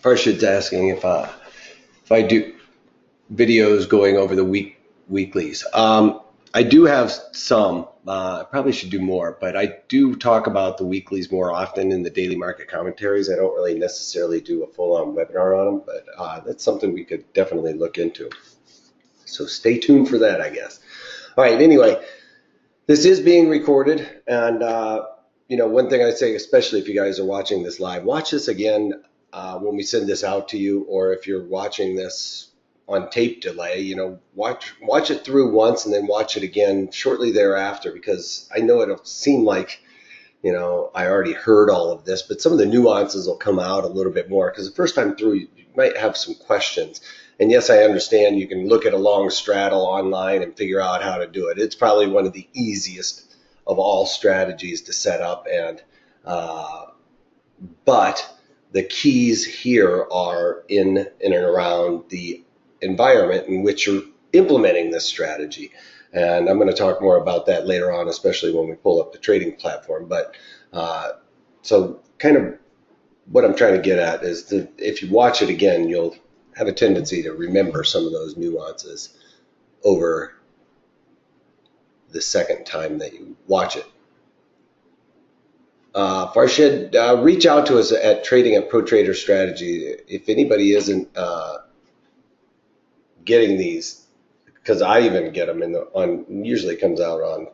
Farshid's asking if I do videos going over the weeklies. I do have some. I probably should do more, but I do talk about the weeklies more often in the daily market commentaries. I don't really necessarily do a full-on webinar on them, but that's something we could definitely look into. So stay tuned for that, I guess. All right. Anyway, this is being recorded, and one thing I say, especially if you guys are watching this live, watch this again when we send this out to you, or if you're watching this on tape delay, watch it through once and then watch it again shortly thereafter, because I know it'll seem like, I already heard all of this, but some of the nuances will come out a little bit more, because the first time through, you might have some questions. And yes, I understand you can look at a long straddle online and figure out how to do it. It's probably one of the easiest of all strategies to set up, but the keys here are in and around the environment in which you're implementing this strategy. And I'm going to talk more about that later on, especially when we pull up the trading platform. But so kind of what I'm trying to get at is that if you watch it again, you'll have a tendency to remember some of those nuances over the second time that you watch it. Farshid, reach out to us at trading@ProTrader Strategy. If anybody isn't getting these, because I even get them usually comes out on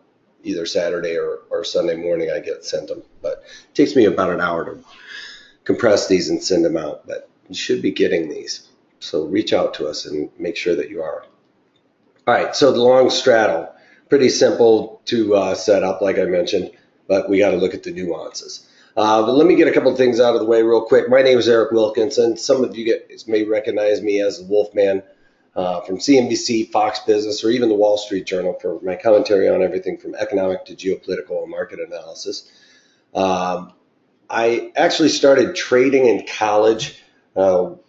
either Saturday or Sunday morning. I get sent them, but it takes me about an hour to compress these and send them out. But you should be getting these, so reach out to us and make sure that you are. All right, so the long straddle, pretty simple to set up, like I mentioned, but we got to look at the nuances. But let me get a couple of things out of the way real quick. My name is Eric Wilkinson. Some of you guys may recognize me as the Wolfman from CNBC, Fox Business, or even the Wall Street Journal for my commentary on everything from economic to geopolitical and market analysis. I actually started trading in college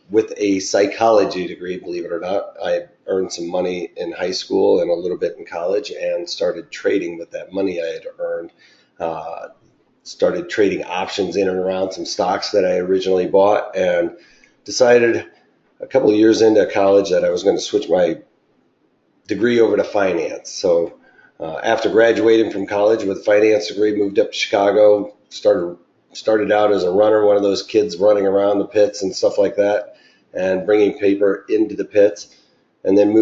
with a psychology degree, believe it or not. I earned some money in high school and a little bit in college, and started trading with that money I had earned. Started trading options in and around some stocks that I originally bought, and decided a couple of years into college that I was going to switch my degree over to finance. So after graduating from college with a finance degree, moved up to Chicago, started out as a runner, one of those kids running around the pits and stuff like that, and bringing paper into the pits, and then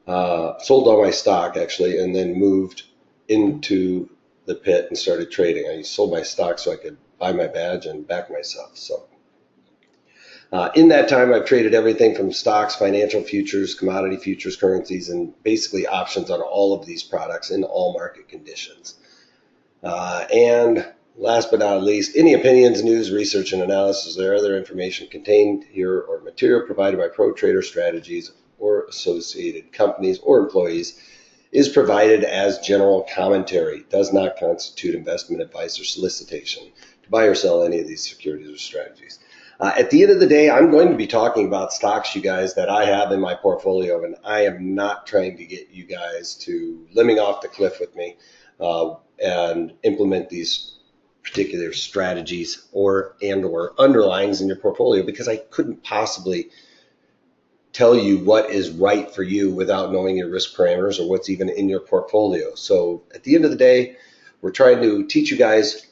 sold all my stock actually, and then moved into the pit and started trading. I sold my stock so I could buy my badge and back myself. So in that time, I've traded everything from stocks, financial futures, commodity futures, currencies, and basically options on all of these products in all market conditions. And last but not least, any opinions, news, research, and analysis or other information contained here or material provided by ProTrader Strategies or associated companies or employees is provided as general commentary, does not constitute investment advice or solicitation to buy or sell any of these securities or strategies. At the end of the day, I'm going to be talking about stocks, you guys, that I have in my portfolio, and I am not trying to get you guys to lemming off the cliff with me and implement these particular strategies or underlyings in your portfolio, because I couldn't possibly tell you what is right for you without knowing your risk parameters or what's even in your portfolio. So at the end of the day, we're trying to teach you guys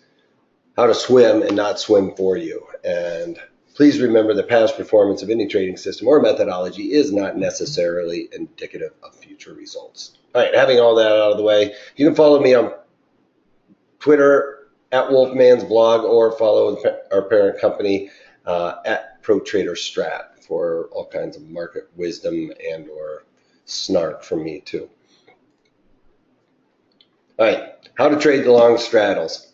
how to swim and not swim for you. And please remember that past performance of any trading system or methodology is not necessarily indicative of future results. All right, having all that out of the way, you can follow me on Twitter at Wolfman's blog, or follow our parent company at ProTrader Strat for all kinds of market wisdom and or snark from me too. All right, how to trade the long straddles.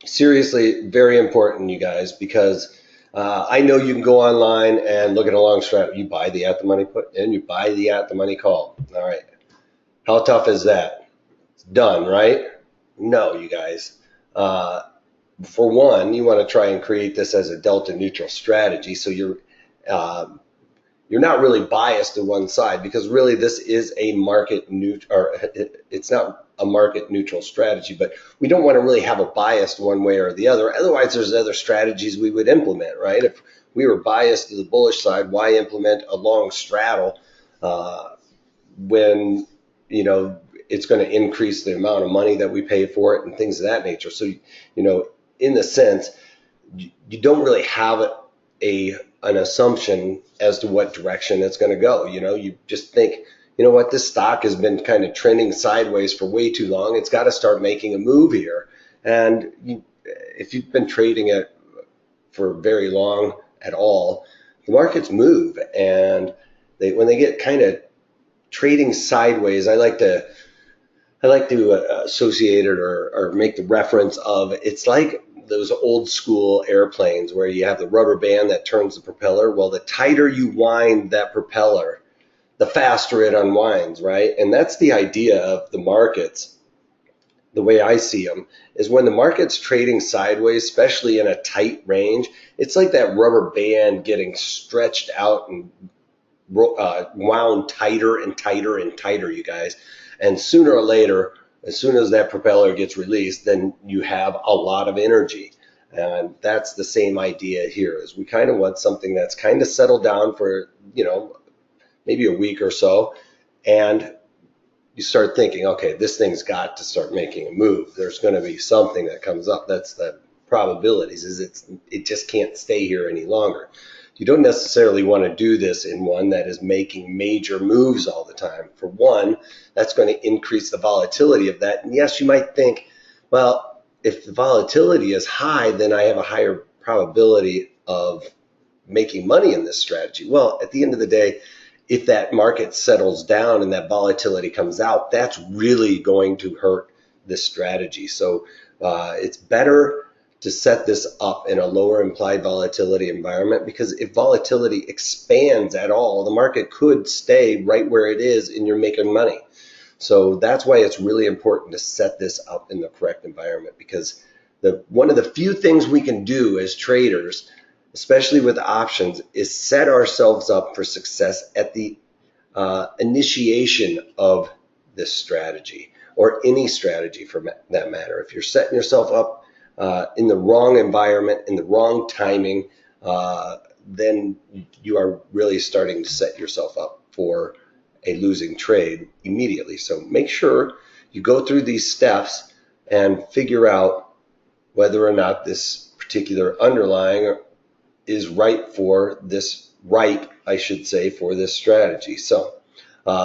Seriously, very important, you guys, because I know you can go online and look at a long straddle. You buy the at the money put and you buy the at the money call. All right, how tough is that? It's done, right? No, you guys. For one, you want to try and create this as a delta neutral strategy, so you're not really biased to one side, because really this is a market neutral, or it's not a market neutral strategy, but we don't want to really have a bias one way or the other. Otherwise, there's other strategies we would implement, right? If we were biased to the bullish side, why implement a long straddle when, you know, it's going to increase the amount of money that we pay for it and things of that nature. So, you know, in the sense, you don't really have an assumption as to what direction it's going to go. You know, you just think, you know what, this stock has been kind of trending sideways for way too long. It's got to start making a move here. And if you've been trading it for very long at all, the markets move, and when they get kind of trading sideways, I like to associate it or make the reference of, it's like those old school airplanes where you have the rubber band that turns the propeller. Well, the tighter you wind that propeller, the faster it unwinds, right? And that's the idea of the markets. The way I see them is when the market's trading sideways, especially in a tight range, it's like that rubber band getting stretched out and wound tighter and tighter and tighter, you guys. And sooner or later, as soon as that propeller gets released, then you have a lot of energy. And that's the same idea here, is we kind of want something that's kind of settled down for, you know, maybe a week or so. And you start thinking, okay, this thing's got to start making a move. There's going to be something that comes up. That's the probabilities, is it just can't stay here any longer. You don't necessarily want to do this in one that is making major moves all the time. For one, that's going to increase the volatility of that. And yes, you might think, well, if the volatility is high, then I have a higher probability of making money in this strategy. Well, at the end of the day, if that market settles down and that volatility comes out, that's really going to hurt this strategy. So it's better to set this up in a lower implied volatility environment, because if volatility expands at all, the market could stay right where it is and you're making money. So that's why it's really important to set this up in the correct environment, because one of the few things we can do as traders, especially with options, is set ourselves up for success at the initiation of this strategy, or any strategy for that matter. If you're setting yourself up in the wrong environment, in the wrong timing, then you are really starting to set yourself up for a losing trade immediately. So make sure you go through these steps and figure out whether or not this particular underlying is right for this, for this strategy. So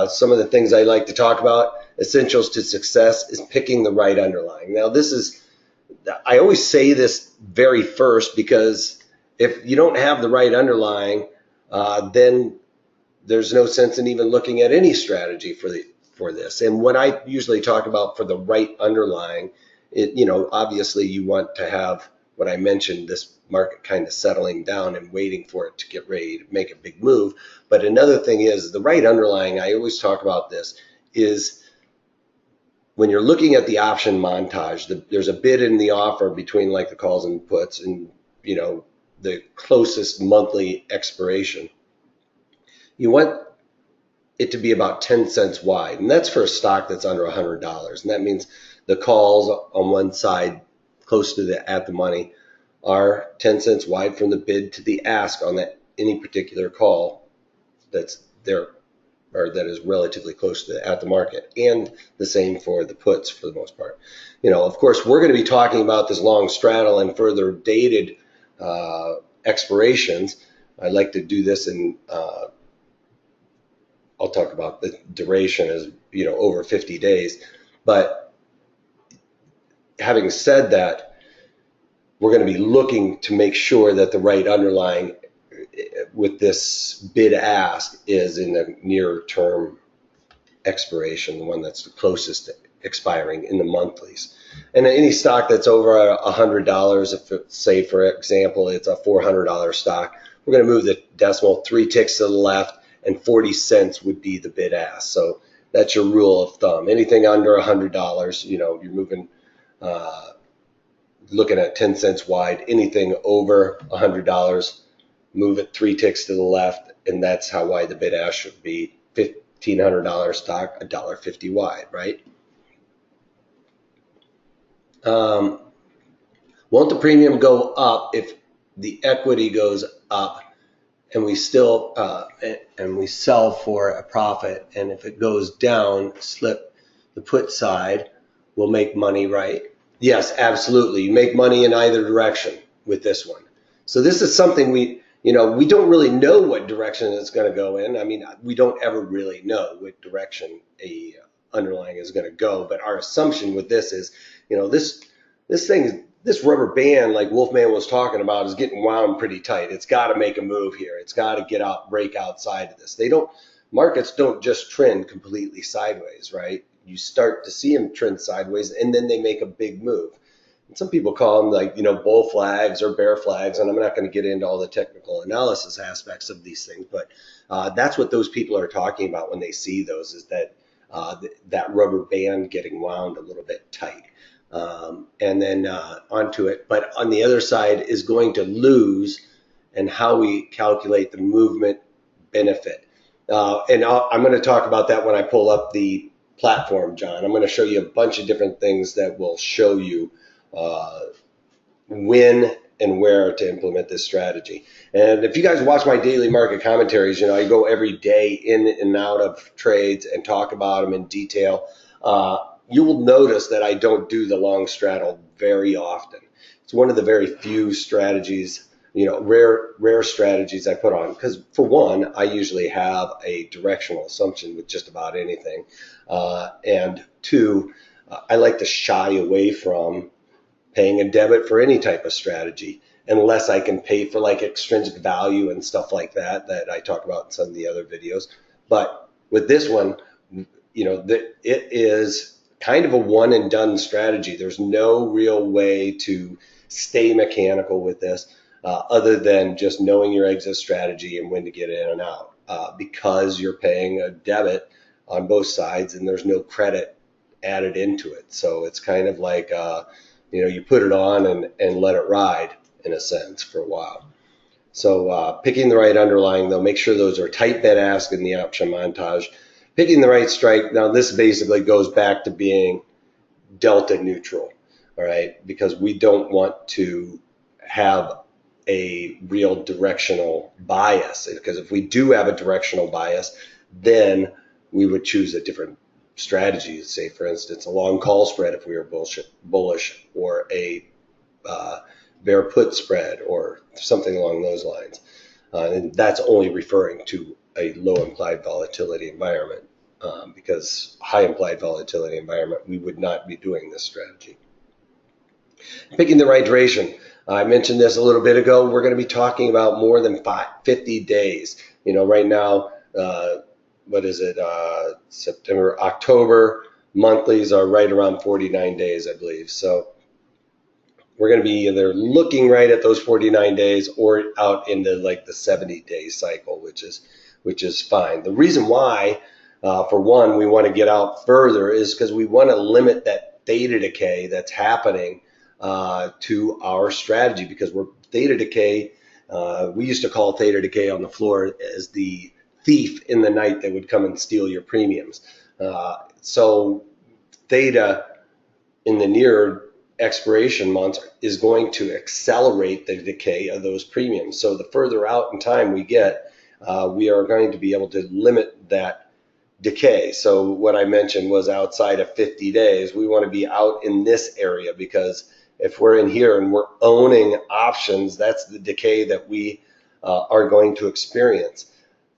some of the things I like to talk about, essentials to success, is picking the right underlying. Now, I always say this very first, because if you don't have the right underlying, then there's no sense in even looking at any strategy for this. And what I usually talk about for the right underlying, obviously you want to have what I mentioned, this market kind of settling down and waiting for it to get ready to make a big move. But another thing is, the right underlying, I always talk about this, is when you're looking at the option montage, there's a bid and the offer between like the calls and puts, and the closest monthly expiration. You want it to be about 10 cents wide, and that's for a stock that's under $100. And that means the calls on one side, close to the at the money, are 10 cents wide from the bid to the ask on any particular call that's there, or that is relatively close to at the market, and the same for the puts for the most part. Of course, we're going to be talking about this long straddle and further dated expirations. I like to do this in, I'll talk about the duration as, over 50 days. But having said that, we're going to be looking to make sure that the right underlying with this bid ask is in the near term expiration, the one that's the closest to expiring in the monthlies. And any stock that's over $100, if say for example it's a $400 stock, we're going to move the decimal 3 ticks to the left, and 40 cents would be the bid ask. So that's your rule of thumb. Anything under $100, you're moving, looking at 10 cents wide. Anything over $100, move it 3 ticks to the left, and that's how wide the bid ask should be. $1,500 stock, $1.50 wide, right? Um, won't the premium go up if the equity goes up and we still and we sell for a profit, and if it goes down, slip the put side, we'll make money, right? Yes, absolutely. You make money in either direction with this one. So this is something we don't really know what direction it's going to go in. I mean, we don't ever really know what direction a underlying is going to go, but our assumption with this is, this rubber band, like Wolfman was talking about, is getting wound pretty tight. It's got to make a move here. It's got to break outside of this. Markets don't just trend completely sideways, right? You start to see them trend sideways, and then they make a big move. And some people call them, like, bull flags or bear flags, and I'm not going to get into all the technical analysis aspects of these things, but that's what those people are talking about when they see those, is that that rubber band getting wound a little bit tight. And then onto it. But on the other side is going to lose, and how we calculate the movement benefit. And I'm going to talk about that when I pull up the platform, John. I'm going to show you a bunch of different things that will show you when and where to implement this strategy. And if you guys watch my daily market commentaries, I go every day in and out of trades and talk about them in detail. You will notice that I don't do the long straddle very often. It's one of the very few strategies, rare strategies I put on, because for one, I usually have a directional assumption with just about anything. And two, I like to shy away from paying a debit for any type of strategy, unless I can pay for like extrinsic value and stuff like that I talk about in some of the other videos. But with this one, it is kind of a one and done strategy. There's no real way to stay mechanical with this, other than just knowing your exit strategy and when to get in and out, because you're paying a debit on both sides and there's no credit added into it. So it's kind of like, you put it on and let it ride, in a sense, for a while. So picking the right underlying, though, make sure those are tight bid ask in the option montage. Picking the right strike. Now, this basically goes back to being delta neutral, all right, because we don't want to have a real directional bias, because if we do have a directional bias, then we would choose a different strategy. Say, for instance, a long call spread if we were bullish, or a bear put spread, or something along those lines. And that's only referring to a low implied volatility environment, because high implied volatility environment, we would not be doing this strategy. Picking the right duration. I mentioned this a little bit ago. We're going to be talking about more than 50 days. Right now, what is it? September, October monthlies are right around 49 days, I believe. So we're going to be either looking right at those 49 days or out into like the 70-day cycle, which is fine. The reason why, for one, we want to get out further is because we want to limit that theta decay that's happening to our strategy, because theta decay, we used to call theta decay on the floor as the thief in the night that would come and steal your premiums. So theta in the near expiration months is going to accelerate the decay of those premiums. So the further out in time we get, we are going to be able to limit that decay. So what I mentioned was outside of 50 days, we want to be out in this area, because if we're in here and we're owning options, that's the decay that we are going to experience.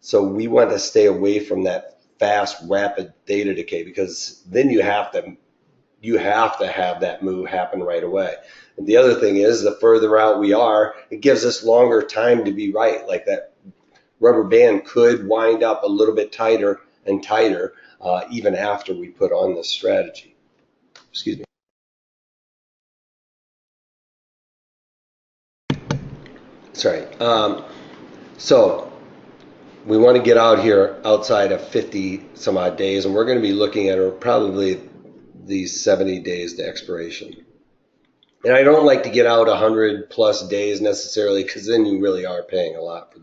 So we want to stay away from that fast, rapid theta decay, because then you have to have that move happen right away. And the other thing is, the further out we are, it gives us longer time to be right. Like that rubber band could wind up a little bit tighter and tighter, even after we put on this strategy. Excuse me. Sorry. So we want to get out here outside of 50 some odd days, and we're going to be looking at probably these 70 days to expiration. And I don't like to get out 100 plus days necessarily, because then you really are paying a lot for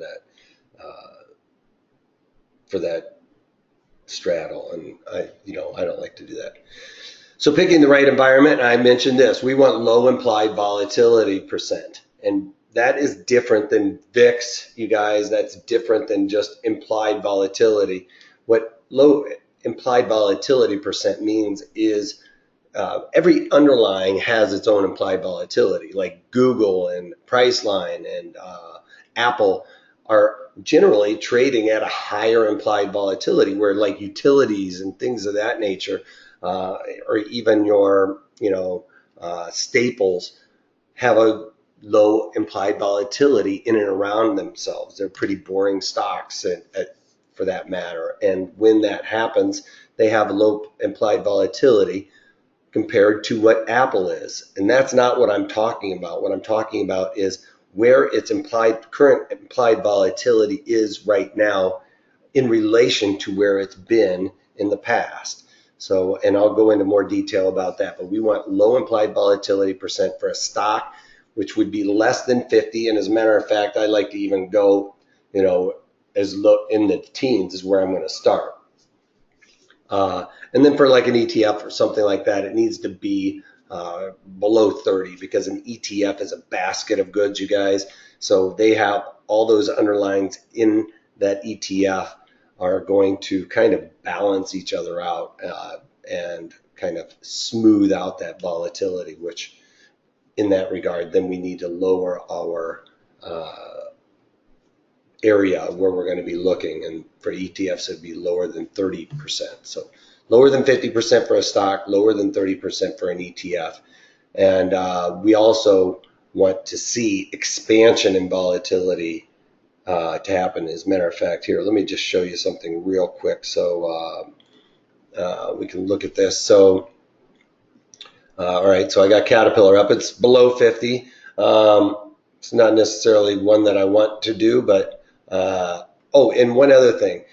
that straddle, and I don't like to do that. So picking the right environment, I mentioned this, we want low implied volatility percent. And that is different than VIX, you guys. That's different than just implied volatility. What low implied volatility percent means is every underlying has its own implied volatility, like Google and Priceline and Apple are generally trading at a higher implied volatility, where like utilities and things of that nature, or even your, staples have a low implied volatility in and around themselves. They're pretty boring stocks for that matter. And when that happens, they have a low implied volatility compared to what Apple is. And that's not what I'm talking about. What I'm talking about is where its current implied volatility is right now in relation to where it's been in the past. So, and I'll go into more detail about that, but we want low implied volatility percent for a stock, which would be less than 50. And as a matter of fact, I like to even go, as low in the teens is where I'm going to start. And then for like an ETF or something like that, it needs to be below 30, because an ETF is a basket of goods, you guys. So they have all those underlyings in that ETF are going to kind of balance each other out and kind of smooth out that volatility, which in that regard, then we need to lower our area where we're going to be looking. And for ETFs, it'd be lower than 30%. So lower than 50% for a stock, lower than 30% for an ETF. And we also want to see expansion in volatility to happen. As a matter of fact, here, let me just show you something real quick so we can look at this. So, all right, so I got Caterpillar up. It's below 50. It's not necessarily one that I want to do, but and one other thing,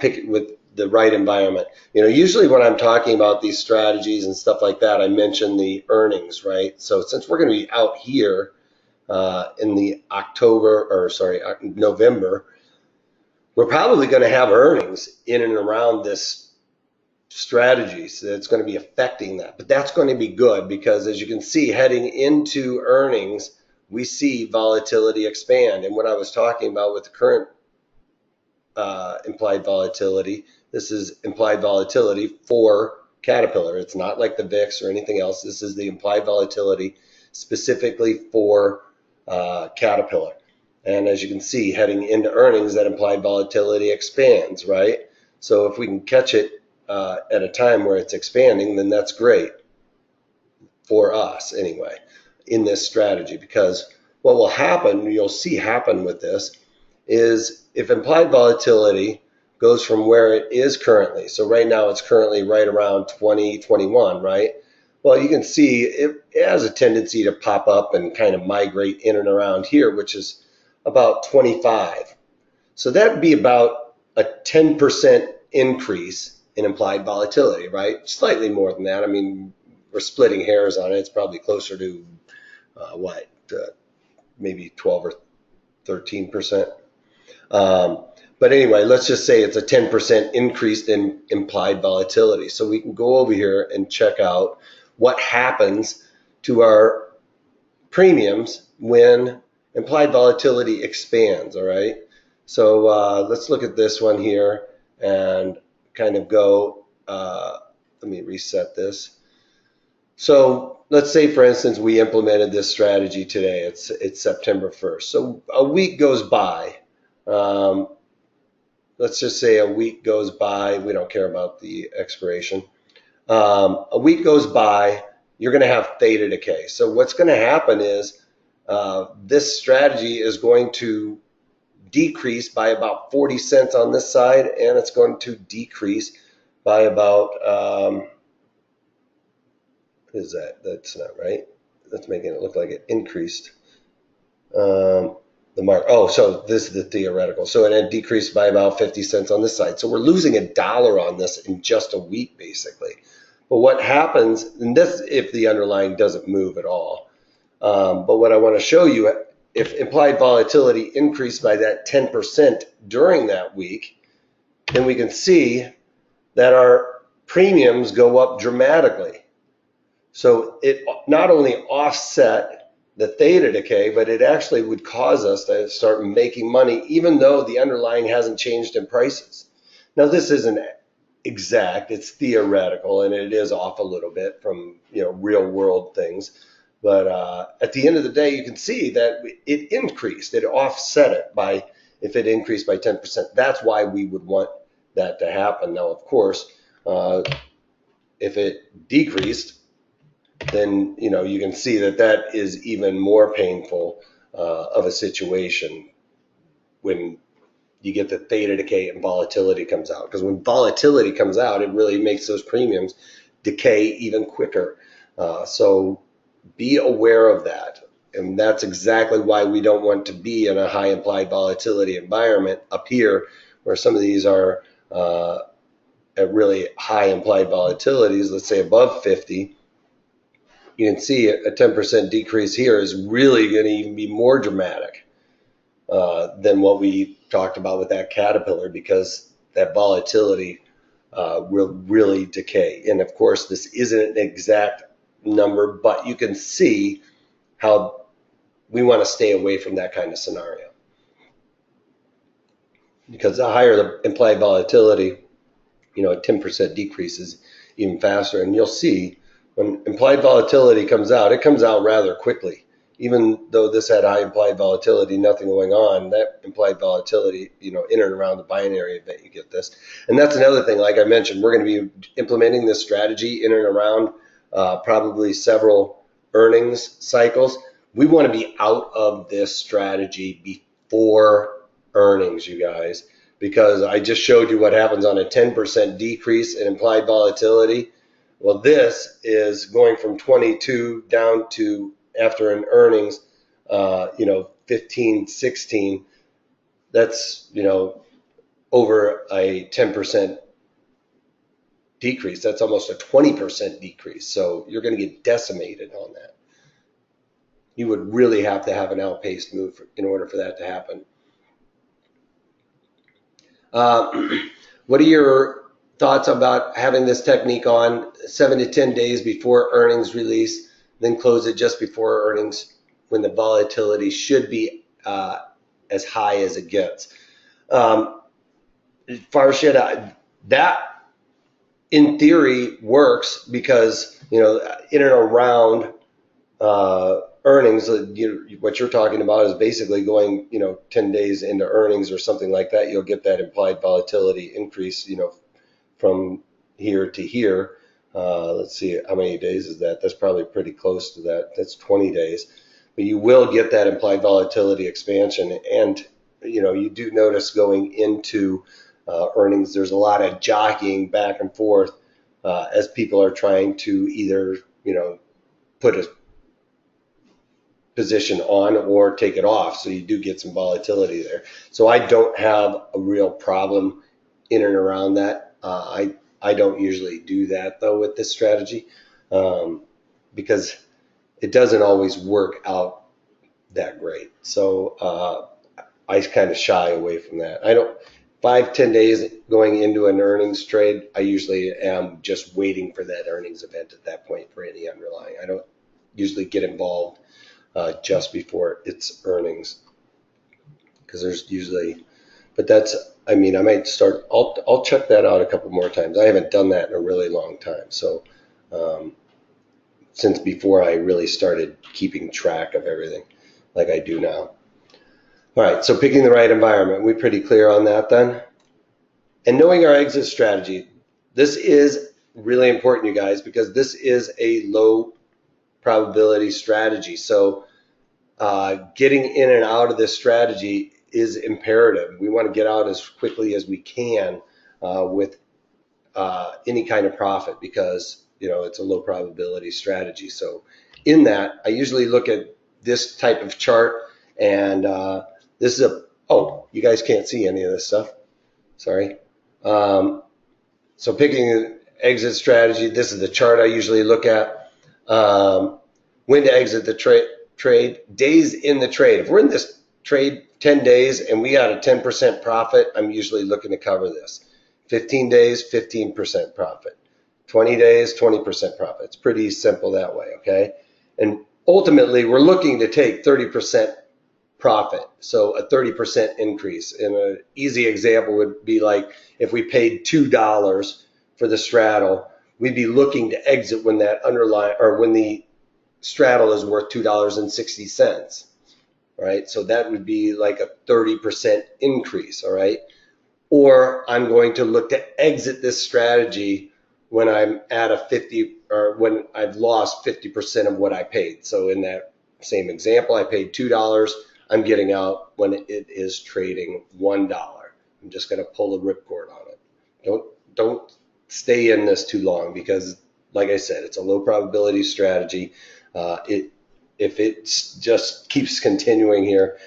pick it with the right environment. Usually when I'm talking about these strategies and stuff like that, I mention the earnings, right? So since we're going to be out here in the November, we're probably going to have earnings in and around this strategy. So it's going to be affecting that. But that's going to be good, because as you can see, heading into earnings, we see volatility expand. And what I was talking about with the current implied volatility, this is implied volatility for Caterpillar. It's not like the VIX or anything else. This is the implied volatility specifically for Caterpillar. And as you can see, heading into earnings, that implied volatility expands, right? So if we can catch it at a time where it's expanding, then that's great for us anyway in this strategy. Because what will happen, you'll see happen with this, is if implied volatility goes from where it is currently, so right now it's currently right around 20, 21, right? Well, you can see it has a tendency to pop up and kind of migrate in and around here, which is about 25. So that would be about a 10% increase in implied volatility, right? Slightly more than that. I mean, we're splitting hairs on it. It's probably closer to maybe 12 or 13%. But anyway, let's just say it's a 10% increase in implied volatility. So we can go over here and check out what happens to our premiums when implied volatility expands, all right? So let's look at this one here and kind of go, let me reset this. So let's say, for instance, we implemented this strategy today. It's September 1st. So a week goes by. Let's just say a week goes by. We don't care about the expiration. A week goes by. You're going to have theta decay. So what's going to happen is this strategy is going to decrease by about 40 cents on this side, and it's going to decrease by about, what is that? That's not right. That's making it look like it increased. The mark. Oh, so this is the theoretical. So it had decreased by about 50 cents on this side. So we're losing $1 on this in just a week, basically. But what happens, and this if the underlying doesn't move at all. But what I want to show you, if implied volatility increased by that 10% during that week, then we can see that our premiums go up dramatically. So it not only offset the theta decay, but it actually would cause us to start making money, even though the underlying hasn't changed in prices. Now, this isn't exact, it's theoretical, and it is off a little bit from, real world things. But at the end of the day, you can see that it increased. It offset it by, if it increased by 10%. That's why we would want that to happen. Now, of course, if it decreased, then you can see that that is even more painful of a situation when you get the theta decay and volatility comes out. Because when volatility comes out, it really makes those premiums decay even quicker. So be aware of that. And that's exactly why we don't want to be in a high implied volatility environment up here, where some of these are at really high implied volatilities, let's say above 50. You can see a 10% decrease here is really going to even be more dramatic than what we talked about with that caterpillar, because that volatility will really decay. And of course, this isn't an exact number, but you can see how we want to stay away from that kind of scenario. Because the higher the implied volatility, a 10% decrease is even faster. And you'll see when implied volatility comes out, it comes out rather quickly. Even though this had high implied volatility, nothing going on, that implied volatility, in and around the binary event, you get this. And that's another thing, like I mentioned, we're going to be implementing this strategy in and around probably several earnings cycles. We want to be out of this strategy before earnings, you guys, because I just showed you what happens on a 10% decrease in implied volatility. Well, this is going from 22 down to, after an earnings, 15, 16. That's, over a 10% decrease. That's almost a 20% decrease. So you're going to get decimated on that. You would really have to have an outpaced move in order for that to happen. What are your thoughts about having this technique on 7 to 10 days before earnings release, then close it just before earnings when the volatility should be as high as it gets? Farshid, that in theory works because, in and around earnings, what you're talking about is basically going, 10 days into earnings or something like that. You'll get that implied volatility increase, from here to here. Let's see, how many days is that? That's probably pretty close to that. That's 20 days. But you will get that implied volatility expansion. And, you do notice going into earnings, there's a lot of jockeying back and forth as people are trying to either, put a position on or take it off. So you do get some volatility there. So I don't have a real problem in and around that. I don't usually do that though with this strategy because it doesn't always work out that great. So I kind of shy away from that. I don't 5-10 days going into an earnings trade. I usually am just waiting for that earnings event at that point for any underlying. I don't usually get involved just before its earnings, because there's usually, but that's, I might start, I'll check that out a couple more times. I haven't done that in a really long time. So since before I really started keeping track of everything like I do now. All right, so picking the right environment, we pretty clear on that then? And knowing our exit strategy. This is really important, you guys, because this is a low probability strategy. So getting in and out of this strategy is imperative. We want to get out as quickly as we can with any kind of profit, because it's a low probability strategy. So in that, I usually look at this type of chart, and this is you guys can't see any of this stuff. Sorry. So picking an exit strategy, this is the chart I usually look at. When to exit the trade, days in the trade. If we're in this trade 10 days and we got a 10% profit, I'm usually looking to cover this. 15 days, 15% profit. 20 days, 20% profit. It's pretty simple that way, okay? And ultimately, we're looking to take 30% profit, so a 30% increase. And an easy example would be like if we paid $2 for the straddle, we'd be looking to exit when that underlying, or when the straddle is worth $2.60, right? So that would be like a 30% increase, all right? Or I'm going to look to exit this strategy when I'm at a 50, or when I've lost 50% of what I paid. So in that same example, I paid $2. I'm getting out when it is trading $1. I'm just going to pull a ripcord on it. Don't stay in this too long, because, like I said, it's a low probability strategy. If it just keeps continuing here,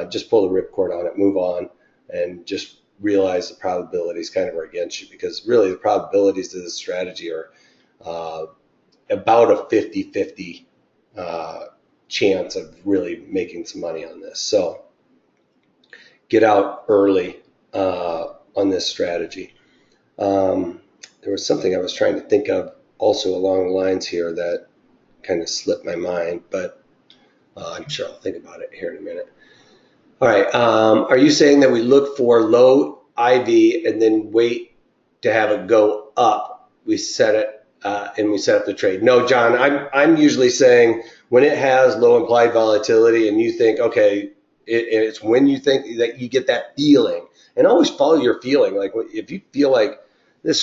just pull the ripcord on it, move on, and just realize the probabilities kind of are against you, because really the probabilities of this strategy are about a 50-50 chance of really making some money on this. So get out early on this strategy. There was something I was trying to think of also along the lines here that kind of slipped my mind, but I'm sure I'll think about it here in a minute. All right. Are you saying that we look for low IV and then wait to have it go up? We set it and we set up the trade. No, John, I'm usually saying when it has low implied volatility and you think, okay, it's when you think that you get that feeling, and always follow your feeling. Like if you feel like this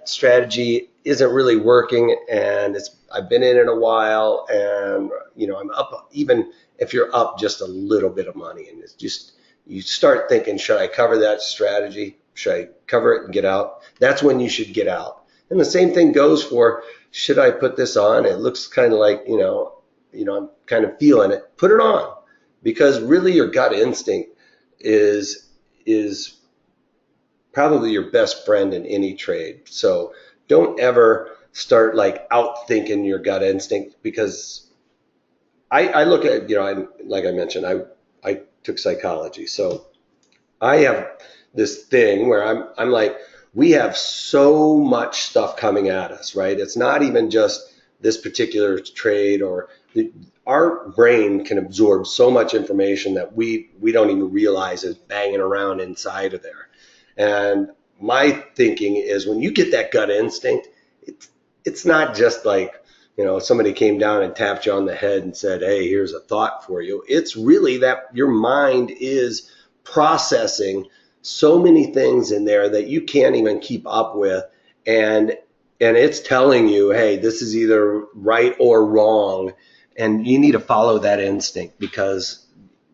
strategy isn't really working, and I've been in it a while, and I'm up, even if you're up just a little bit of money, and it's just, you start thinking, should I cover that strategy? Should I cover it and get out? That's when you should get out. And the same thing goes for, should I put this on? It looks kind of like, I'm kind of feeling it. Put it on, because really your gut instinct is probably your best friend in any trade. So don't ever start like out thinking your gut instinct, because I look at, like I mentioned, I took psychology. So I have this thing where I'm like, we have so much stuff coming at us, right? It's not even just this particular trade, or our brain can absorb so much information that we don't even realize is banging around inside of there. And my thinking is, when you get that gut instinct, it's not just like, somebody came down and tapped you on the head and said, hey, here's a thought for you. It's really that your mind is processing so many things in there that you can't even keep up with. And it's telling you, hey, this is either right or wrong. And you need to follow that instinct, because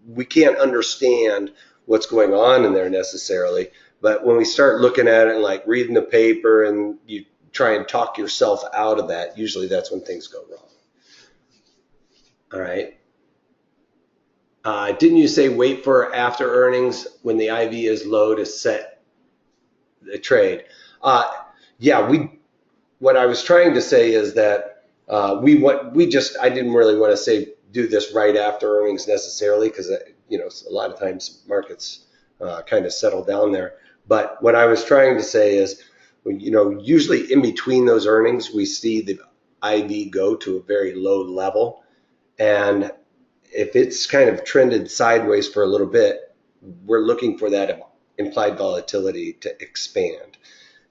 we can't understand what's going on in there necessarily. But when we start looking at it and like reading the paper, and you try and talk yourself out of that, usually that's when things go wrong. All right. Didn't you say wait for after earnings when the IV is low to set the trade? Yeah, what I was trying to say is that I didn't really want to say do this right after earnings necessarily, because a lot of times markets kind of settle down there. But what I was trying to say is, usually in between those earnings, we see the IV go to a very low level. And if it's kind of trended sideways for a little bit, we're looking for that implied volatility to expand.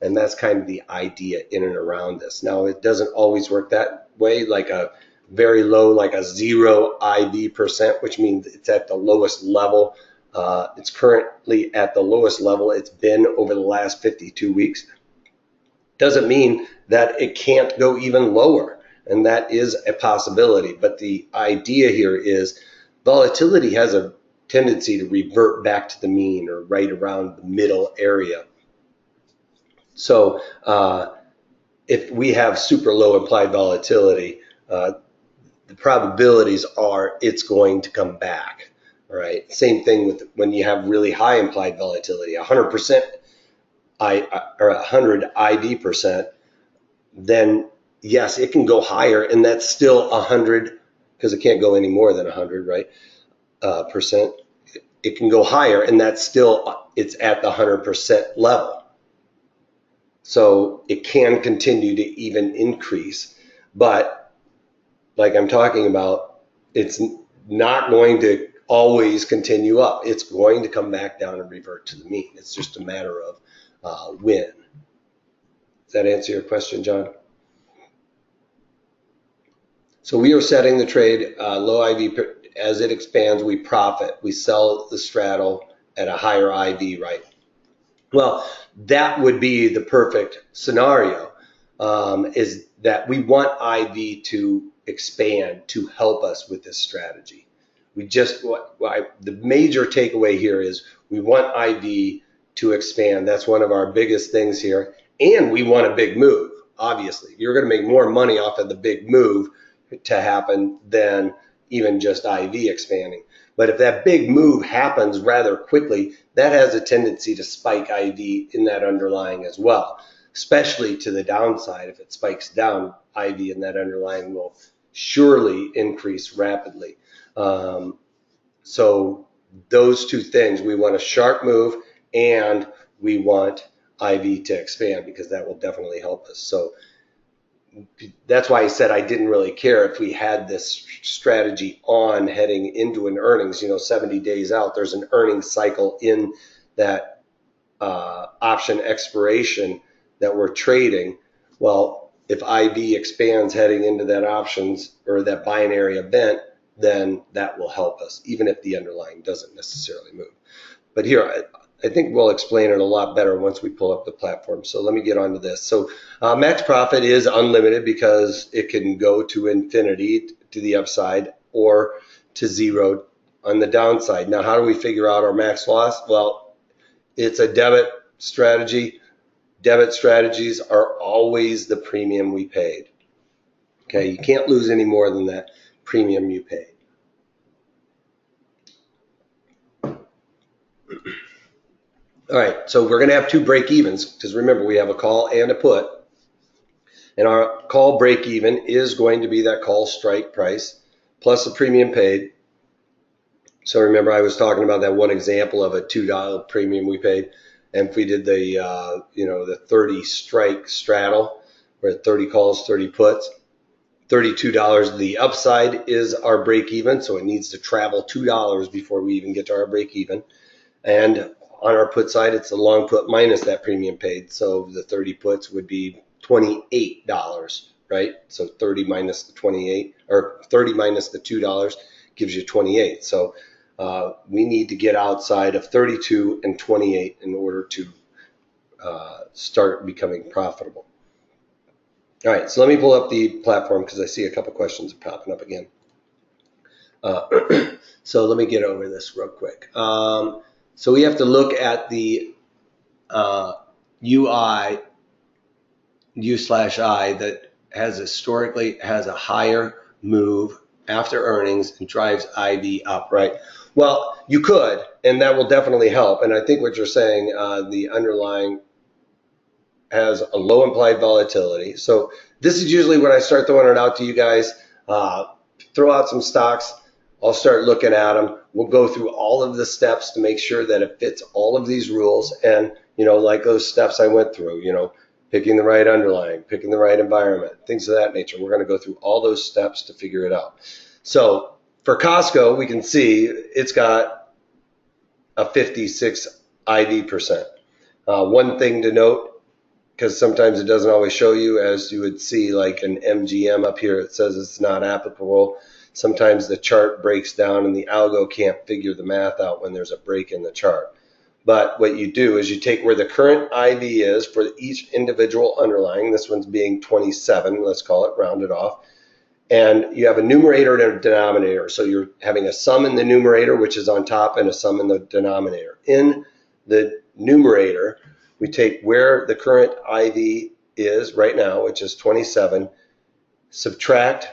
And that's kind of the idea in and around this. Now, it doesn't always work that way, like a very low, like a 0 IV%, which means it's at the lowest level. It's currently at the lowest level it's been over the last 52 weeks. Doesn't mean that it can't go even lower, and that is a possibility. But the idea here is volatility has a tendency to revert back to the mean, or right around the middle area. So if we have super low implied volatility, the probabilities are it's going to come back. All right. Same thing with when you have really high implied volatility, 100% or 100 IV%, then yes, it can go higher, and that's still 100, because it can't go any more than 100, right? Percent. It can go higher, and that's still, it's at the 100% level. So it can continue to even increase. But like I'm talking about, it's not going to always continue up. It's going to come back down and revert to the mean. It's just a matter of when. Does that answer your question, John? So we are setting the trade low IV. As it expands, we profit. We sell the straddle at a higher IV, right? Well, that would be the perfect scenario, is that we want IV to expand to help us with this strategy. The major takeaway here is we want IV to expand. That's one of our biggest things here. And we want a big move, obviously. You're going to make more money off of the big move to happen than even just IV expanding. But if that big move happens rather quickly, that has a tendency to spike IV in that underlying as well, especially to the downside. If it spikes down, IV in that underlying will surely increase rapidly. So those two things, we want a sharp move and we want IV to expand, because that will definitely help us. So that's why I said I didn't really care if we had this strategy on heading into an earnings, 70 days out, there's an earnings cycle in that option expiration that we're trading. Well, if IV expands heading into that options or that binary event, then that will help us, even if the underlying doesn't necessarily move. But here, I think we'll explain it a lot better once we pull up the platform. So let me get onto this. So max profit is unlimited because it can go to infinity to the upside or to zero on the downside. Now, how do we figure out our max loss? Well, it's a debit strategy. Debit strategies are always the premium we paid. Okay, you can't lose any more than that premium you paid. All right, so we're going to have two break-evens, because remember, we have a call and a put. And our call break-even is going to be that call strike price plus the premium paid. So remember, I was talking about that one example of a $2 premium we paid. And if we did the 30 strike straddle, we're at 30 calls, 30 puts, $32. The upside is our break-even, so it needs to travel $2 before we even get to our break-even. And on our put side, it's the long put minus that premium paid. So the 30 puts would be $28, right? So 30 minus the 28, or 30 minus the $2 gives you 28. So we need to get outside of 32 and 28 in order to start becoming profitable. All right, so let me pull up the platform because I see a couple questions popping up again. So let me get over this real quick. So we have to look at the UI, U/I, that historically has a higher move after earnings and drives IV up, right? Well, you could, and that will definitely help. And I think what you're saying, the underlying has a low implied volatility. So this is usually when I start throwing it out to you guys. Throw out some stocks. I'll start looking at them. We'll go through all of the steps to make sure that it fits all of these rules. And, like those steps I went through, picking the right underlying, picking the right environment, things of that nature. We're going to go through all those steps to figure it out. So for Costco, we can see it's got a 56 IV%. One thing to note, because sometimes it doesn't always show you, as you would see like an MGM up here, it says it's not applicable. Sometimes the chart breaks down and the algo can't figure the math out when there's a break in the chart. But what you do is you take where the current IV is for each individual underlying. This one's being 27, let's call it, rounded off. And you have a numerator and a denominator. So you're having a sum in the numerator, which is on top, and a sum in the denominator. In the numerator, we take where the current IV is right now, which is 27, subtract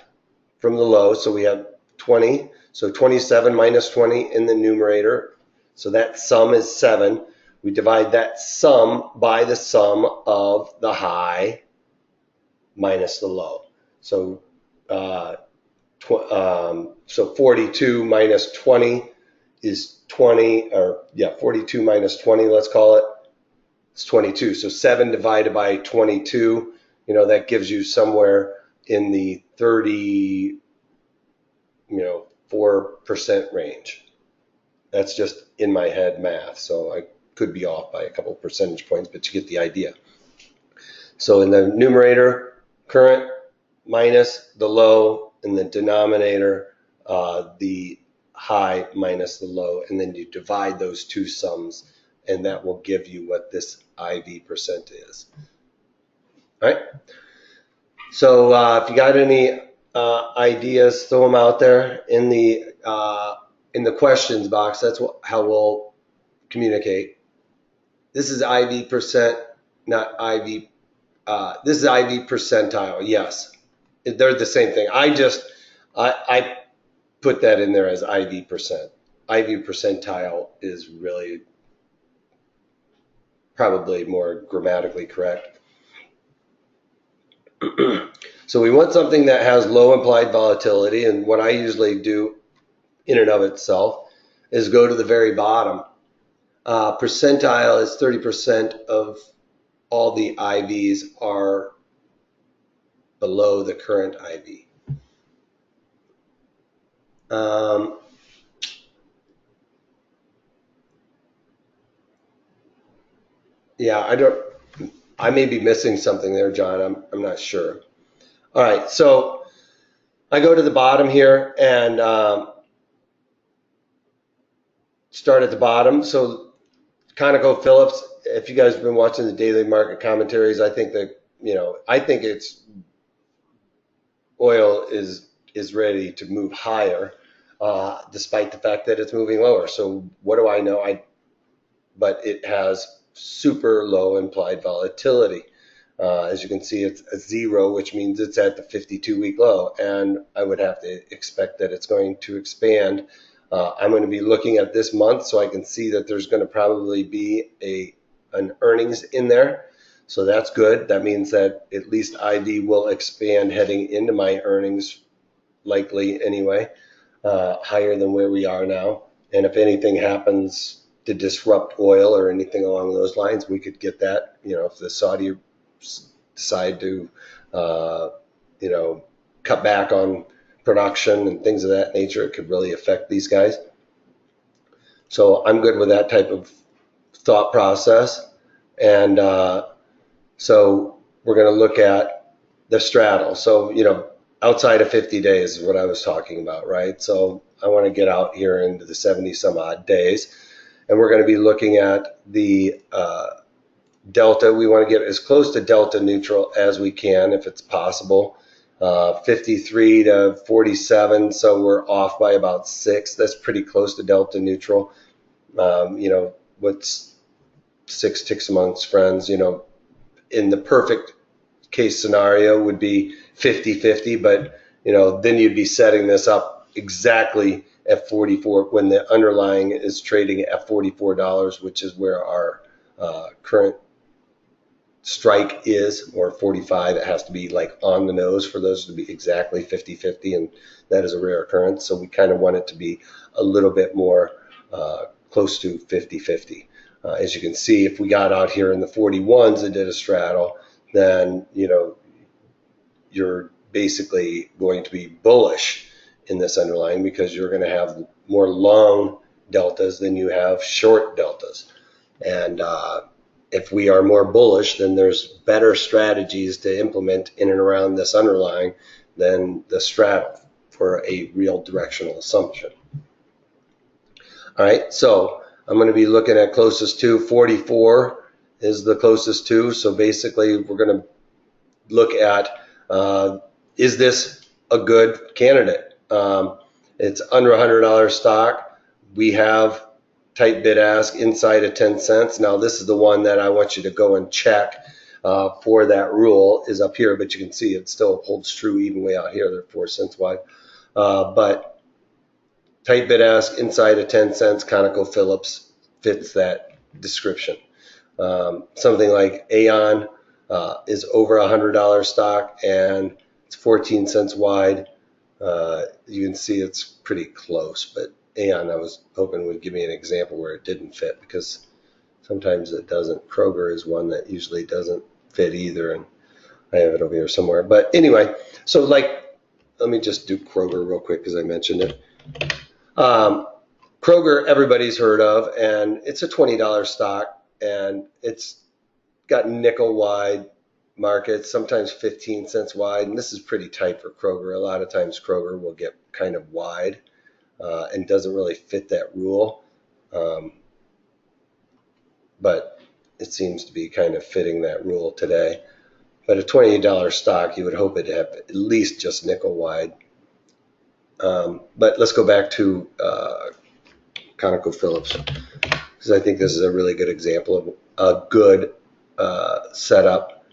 from the low, so we have 20. So 27 minus 20 in the numerator. So that sum is 7. We divide that sum by the sum of the high minus the low. So 42 minus 20 is 20, 42 minus 20, let's call it, It's 22. So 7 divided by 22, that gives you somewhere in the 30, 4% range. That's just in my head math. So I could be off by a couple percentage points, but you get the idea. So in the numerator, current minus the low, in the denominator, the high minus the low, and then you divide those two sums, and that will give you what this IV percent is. All right. So if you got any ideas, throw them out there in the questions box. That's how we'll communicate. This is IV percent, not IV. This is IV percentile. Yes, they're the same thing. I put that in there as IV percent. IV percentile is really probably more grammatically correct. So we want something that has low implied volatility, and what I usually do in and of itself is go to the very bottom. Percentile is 30% of all the IVs are below the current IV. Yeah, I may be missing something there, John. I'm not sure. All right, so I go to the bottom here and start at the bottom. So ConocoPhillips, if you guys have been watching the daily market commentaries, I think that, I think oil is ready to move higher, despite the fact that it's moving lower. So what do I know? But it has super low implied volatility. As you can see, it's a 0, which means it's at the 52-week low, and I would have to expect that it's going to expand. I'm going to be looking at this month, so I can see that there's going to probably be an earnings in there. So that's good. That means that at least IV will expand heading into my earnings, likely anyway, higher than where we are now. And if anything happens to disrupt oil or anything along those lines, we could get that. If the Saudi decide to, cut back on production and things of that nature, it could really affect these guys. So I'm good with that type of thought process. And so we're going to look at the straddle. So, outside of 50 days is what I was talking about, right? So I want to get out here into the 70 some odd days. And we're going to be looking at the delta. We want to get as close to delta neutral as we can if it's possible. 53 to 47, so we're off by about 6. That's pretty close to delta neutral. What's 6 ticks amongst friends, in the perfect case scenario would be 50-50, but then you'd be setting this up exactly at 44 when the underlying is trading at $44, which is where our current strike is, or 45. It has to be like on the nose for those to be exactly 50-50, and that is a rare occurrence. So we kind of want it to be a little bit more close to 50-50. As you can see, if we got out here in the 41s and did a straddle, then you're basically going to be bullish in this underlying because you're going to have more long deltas than you have short deltas. And if we are more bullish, then there's better strategies to implement in and around this underlying than the straddle for a real directional assumption. All right, so I'm going to be looking at closest to 44 is the closest to. So basically, we're going to look at is this a good candidate? It's under $100 stock. We have tight bid ask inside of 10 cents. Now this is the one that I want you to go and check for that rule is up here, but you can see it still holds true even way out here. They're 4 cents wide. But tight bid ask inside of 10 cents, ConocoPhillips fits that description. Something like Aon is over $100 stock and it's 14 cents wide. You can see it's pretty close, but Aon, I was hoping would give me an example where it didn't fit because Sometimes it doesn't. Kroger is one that usually doesn't fit either, and I have it over here somewhere. But anyway, so like, let me just do Kroger real quick because I mentioned it. Kroger, everybody's heard of, and it's a $20 stock, and it's got nickel wide markets, sometimes 15 cents wide, and this is pretty tight for Kroger. A lot of times Kroger will get kind of wide and doesn't really fit that rule, but it seems to be kind of fitting that rule today. But a $28 stock, you would hope it'd have at least just nickel wide. But let's go back to ConocoPhillips, because I think this is a really good example of a good setup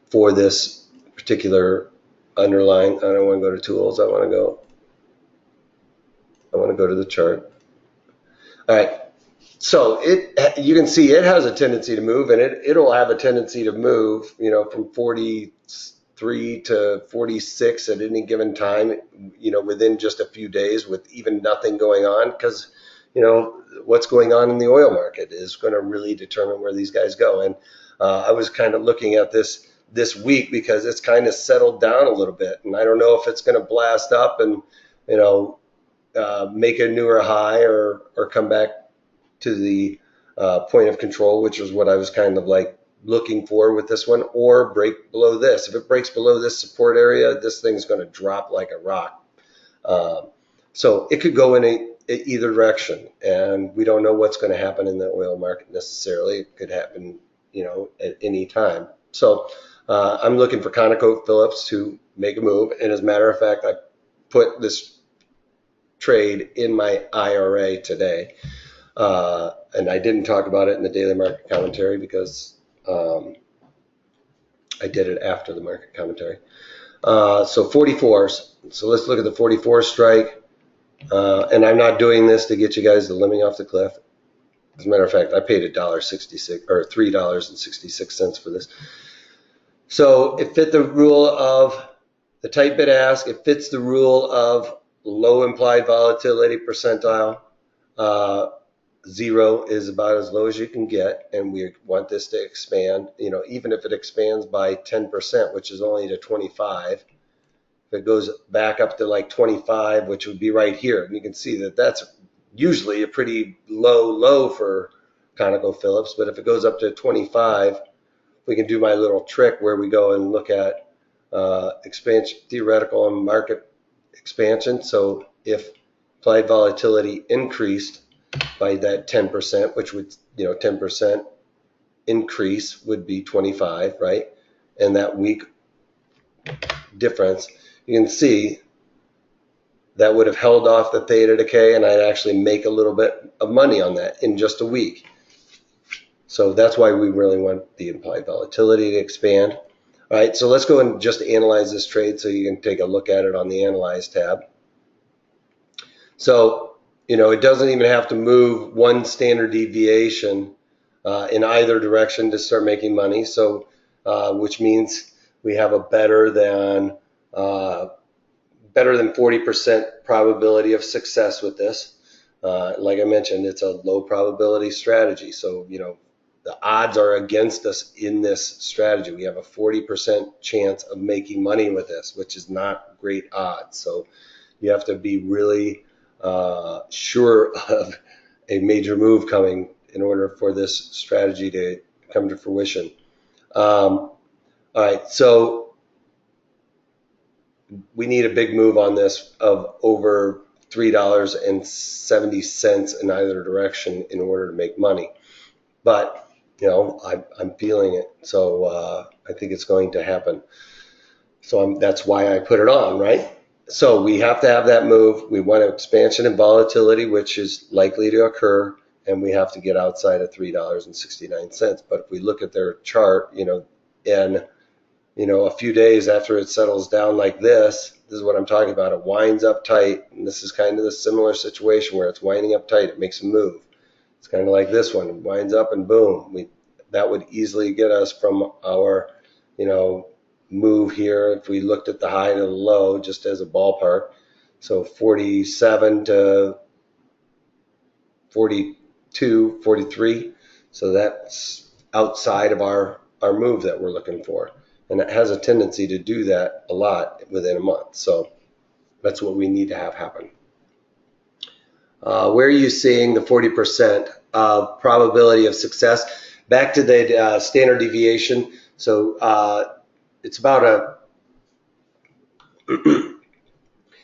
for this particular underlying. I don't want to go to tools. I want to go to the chart. All right. So you can see it has a tendency to move, and it'll have a tendency to move, from 43 to 46 at any given time, within just a few days with even nothing going on, because, what's going on in the oil market is going to really determine where these guys go. And I was kind of looking at this week because it's kind of settled down a little bit, and I don't know if it's going to blast up and, make a newer high or come back to the point of control, which is what I was kind of like looking for with this one, or break below this. If it breaks below this support area, this thing's going to drop like a rock. So it could go in either direction, and we don't know what's going to happen in the oil market necessarily. It could happen, at any time. So I'm looking for ConocoPhillips to make a move, and as a matter of fact, I put this trade in my IRA today. And I didn't talk about it in the daily market commentary because I did it after the market commentary. So 44s. So let's look at the 44 strike. And I'm not doing this to get you guys to let me off the cliff. As a matter of fact, I paid $1.66 or $3.66 for this. So it fit the rule of the tight bid ask. It fits the rule of low implied volatility percentile. 0 is about as low as you can get, and we want this to expand. Even if it expands by 10%, which is only to 25, if it goes back up to like 25, which would be right here, and you can see that that's usually a pretty low for ConocoPhillips. But if it goes up to 25, we can do my little trick where we go and look at expansion, theoretical and market expansion. So if implied volatility increased by that 10%, which would, 10% increase would be 25, right? And that week difference, you can see that would have held off the theta decay, and I'd actually make a little bit of money on that in just a week. So that's why we really want the implied volatility to expand. All right, so let's go and just analyze this trade so you can take a look at it on the Analyze tab. So, it doesn't even have to move one standard deviation in either direction to start making money. So, which means we have a better than 40% probability of success with this. Like I mentioned, it's a low probability strategy. So, the odds are against us in this strategy. We have a 40% chance of making money with this, which is not great odds. So you have to be really sure of a major move coming in order for this strategy to come to fruition. All right, so we need a big move on this of over $3.70 in either direction in order to make money. But, I'm feeling it, so I think it's going to happen. So that's why I put it on, right? So we have to have that move. We want expansion and volatility, which is likely to occur, and we have to get outside of $3.69. But if we look at their chart, and a few days after it settles down like this is what I'm talking about. It winds up tight, and this is kind of the similar situation where it's winding up tight. It makes a move. It's kind of like this one. It winds up and boom. That would easily get us from our, move here if we looked at the high to the low just as a ballpark. So 47 to 42, 43. So that's outside of our move that we're looking for. And it has a tendency to do that a lot within a month. So that's what we need to have happen. Where are you seeing the 40% of probability of success? Back to the standard deviation. So it's about a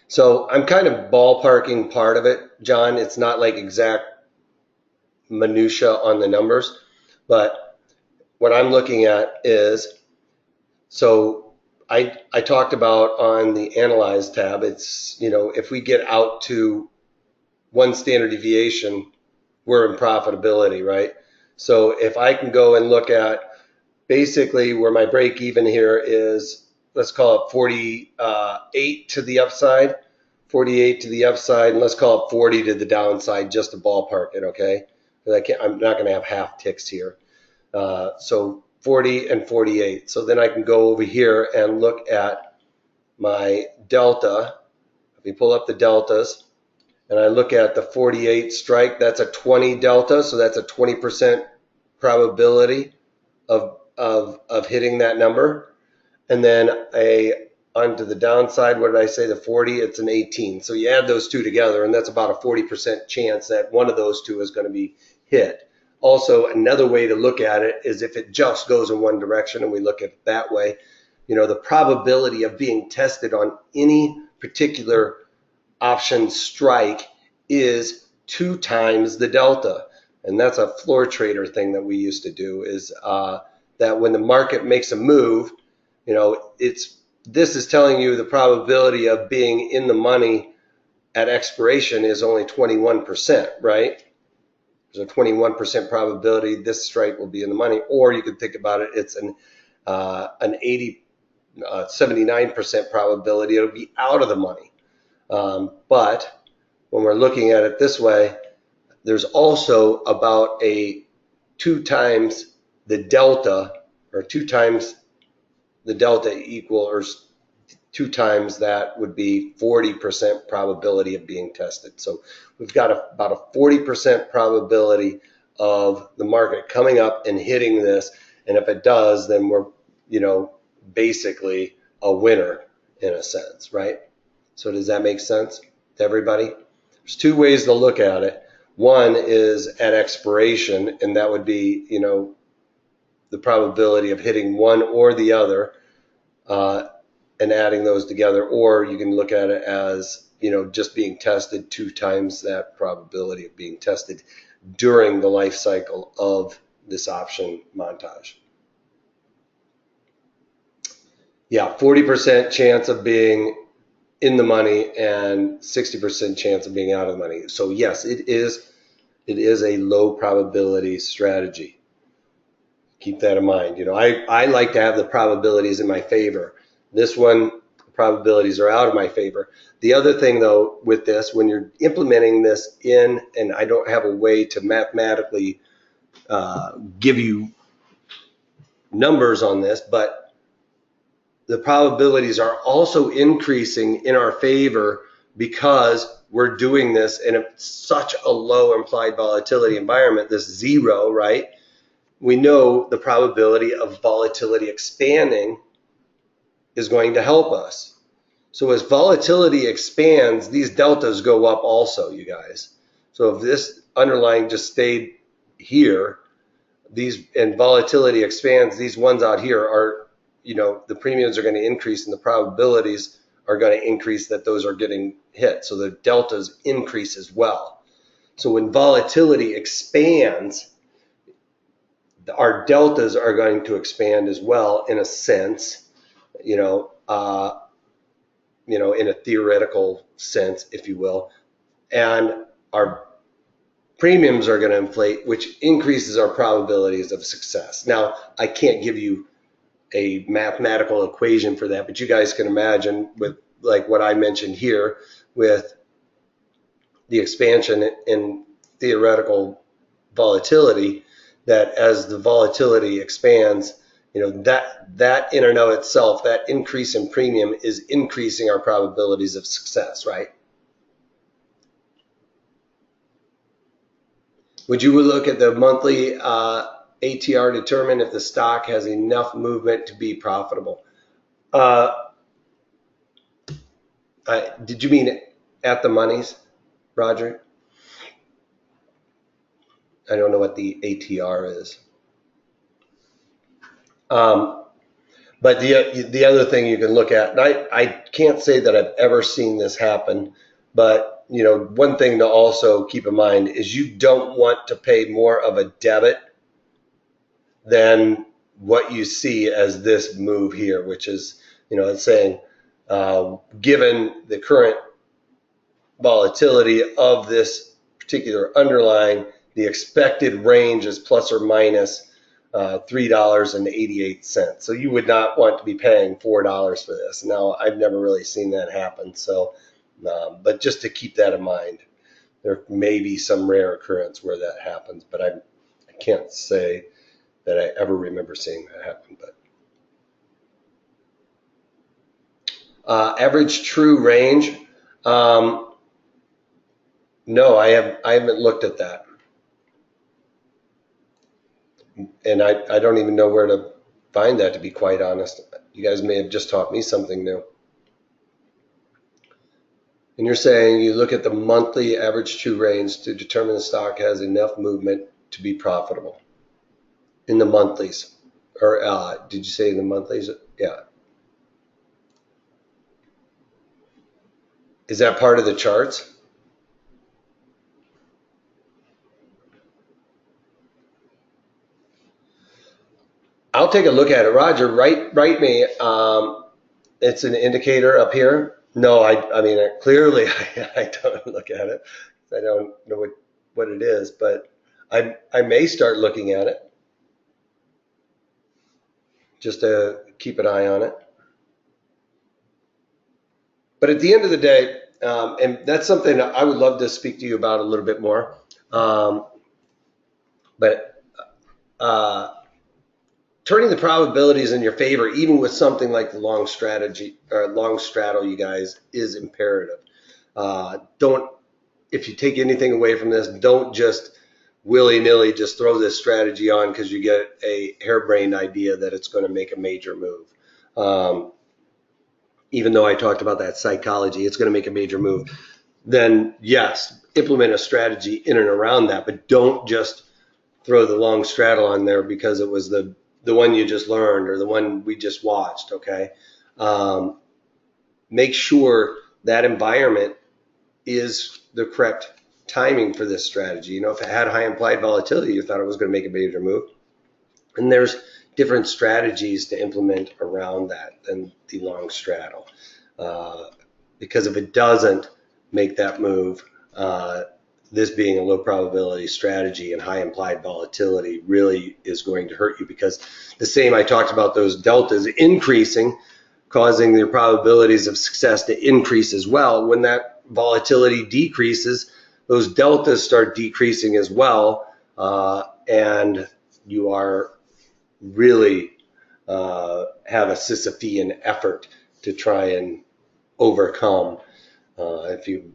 so I'm kind of ballparking part of it, John. It's not like exact minutia on the numbers, but what I'm looking at is, so I talked about on the analyze tab, it's, if we get out to one standard deviation, we're in profitability, right? So if I can go and look at basically where my break even here is, let's call it 48 to the upside, 48 to the upside, and let's call it 40 to the downside, just to ballpark it, okay? I'm not going to have half ticks here. So 40 and 48. So then I can go over here and look at my delta. If we pull up the deltas and I look at the 48 strike, that's a 20 delta. So that's a 20% probability of hitting that number. And then onto the downside, what did I say? The 40, it's an 18. So you add those two together, and that's about a 40% chance that one of those two is going to be hit. Also, another way to look at it is if it just goes in one direction, and we look at it that way, the probability of being tested on any particular option strike is 2 times the delta. And that's a floor trader thing that we used to do, is that when the market makes a move, this is telling you the probability of being in the money at expiration is only 21%, right? There's a 21% probability this strike will be in the money, or you could think about it, it's an 79% probability it'll be out of the money. But when we're looking at it this way, there's also about a 2 times the delta, or 2 times the delta equal, or 2 times that would be 40% probability of being tested. So we've got about a 40% probability of the market coming up and hitting this. And if it does, then we're, basically a winner in a sense, right? So does that make sense to everybody? There's 2 ways to look at it. One is at expiration, and that would be, the probability of hitting one or the other, and adding those together, or you can look at it as, just being tested 2 times that probability of being tested during the life cycle of this option montage. Yeah, 40% chance of being in the money and 60% chance of being out of the money. So yes, it is a low probability strategy. Keep that in mind. I like to have the probabilities in my favor. This one, the probabilities are out of my favor. The other thing, though, with this, when you're implementing this in, and I don't have a way to mathematically give you numbers on this, but the probabilities are also increasing in our favor because we're doing this in such a low implied volatility environment, this 0, right? We know the probability of volatility expanding is going to help us. So as volatility expands, these deltas go up also, you guys. So if this underlying just stayed here, and volatility expands, these ones out here are, the premiums are going to increase and the probabilities are going to increase that those are getting hit. So the deltas increase as well. So when volatility expands, our deltas are going to expand as well, in a sense, in a theoretical sense, if you will, and our premiums are going to inflate, which increases our probabilities of success. Now, I can't give you a mathematical equation for that, but you guys can imagine with like what I mentioned here with the expansion in theoretical volatility, that as the volatility expands, that in and of itself, that increase in premium is increasing our probabilities of success, right? Would you look at the monthly ATR to determine if the stock has enough movement to be profitable? Did you mean at the monies, Roger? I don't know what the ATR is. But the other thing you can look at, and I can't say that I've ever seen this happen, but one thing to also keep in mind is you don't want to pay more of a debit than what you see as this move here, which is, it's saying, given the current volatility of this particular underlying, the expected range is plus or minus $3.88. So you would not want to be paying $4 for this. Now, I've never really seen that happen. So, but just to keep that in mind, there may be some rare occurrence where that happens, but I can't say that I ever remember seeing that happen. But average true range. No, I haven't looked at that. And I don't even know where to find that, to be quite honest. You guys may have just taught me something new. And you're saying you look at the monthly average true range to determine the stock has enough movement to be profitable. In the monthlies. Or did you say in the monthlies? Yeah. Is that part of the charts? I'll take a look at it. Roger, write me. It's an indicator up here. No, I mean, clearly I don't look at it. I don't know what it is, but I may start looking at it just to keep an eye on it. But at the end of the day, and that's something I would love to speak to you about a little bit more. But turning the probabilities in your favor, even with something like the long straddle, you guys, is imperative. If you take anything away from this, don't just willy-nilly just throw this strategy on because you get a harebrained idea that it's going to make a major move. Even though I talked about that psychology, it's going to make a major move. Then yes, implement a strategy in and around that, but don't just throw the long straddle on there because it was the one you just learned or the one we just watched, okay? Make sure that environment is the correct timing for this strategy. If it had high implied volatility, you thought it was going to make a major move. And there's different strategies to implement around that than the long straddle. Because if it doesn't make that move, this being a low probability strategy and high implied volatility really is going to hurt you, because the same I talked about, those deltas increasing, causing the probabilities of success to increase as well. When that volatility decreases, those deltas start decreasing as well, and you are really have a Sisyphean effort to try and overcome. If you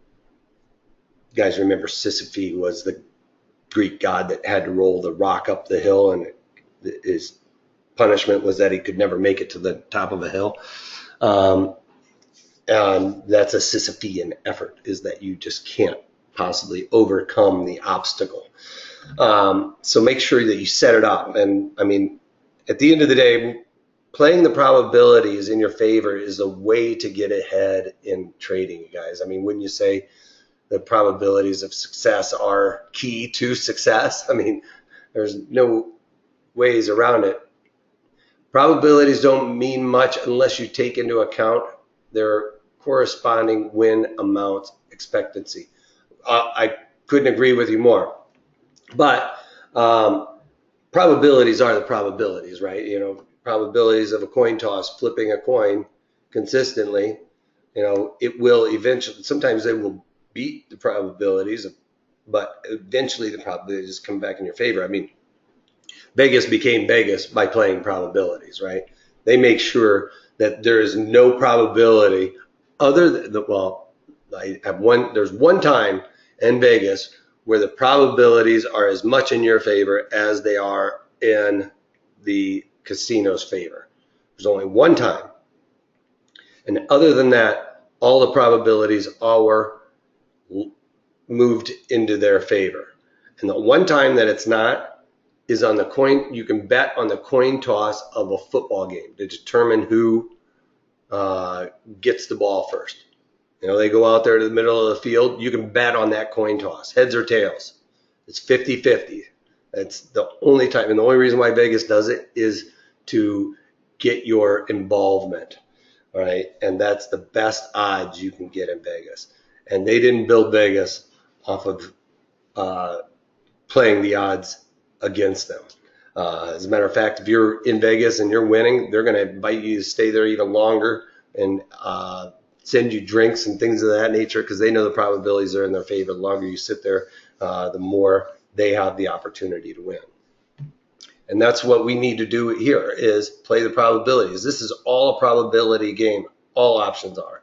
guys remember, Sisyphe was the Greek god that had to roll the rock up the hill, and his punishment was that he could never make it to the top of a hill. And that's a Sisyphean effort, is that you just can't possibly overcome the obstacle. So make sure that you set it up. And I mean, at the end of the day, playing the probabilities in your favor is a way to get ahead in trading, you guys. I mean, wouldn't you say the probabilities of success are key to success? I mean, there's no ways around it. Probabilities don't mean much unless you take into account their corresponding win amount expectancy. I couldn't agree with you more. But probabilities are the probabilities, right? Probabilities of a coin toss, flipping a coin consistently, it will eventually, sometimes they will beat the probabilities, but eventually the probabilities come back in your favor. I mean, Vegas became Vegas by playing probabilities, right? They make sure that there is no probability other than, there's one time in Vegas where the probabilities are as much in your favor as they are in the casino's favor. There's only one time. And other than that, all the probabilities all were moved into their favor. And the one time that it's not is on the coin. You can bet on the coin toss of a football game to determine who gets the ball first. You know, they go out there to the middle of the field. You can bet on that coin toss, heads or tails. It's 50-50. That's the only time. And the only reason why Vegas does it is to get your involvement. All right. And that's the best odds you can get in Vegas. And they didn't build Vegas off of playing the odds against them. As a matter of fact, if you're in Vegas and you're winning, they're going to invite you to stay there even longer and send you drinks and things of that nature because they know the probabilities are in their favor. The longer you sit there, the more they have the opportunity to win. And that's what we need to do here is play the probabilities. This is all a probability game. All options are.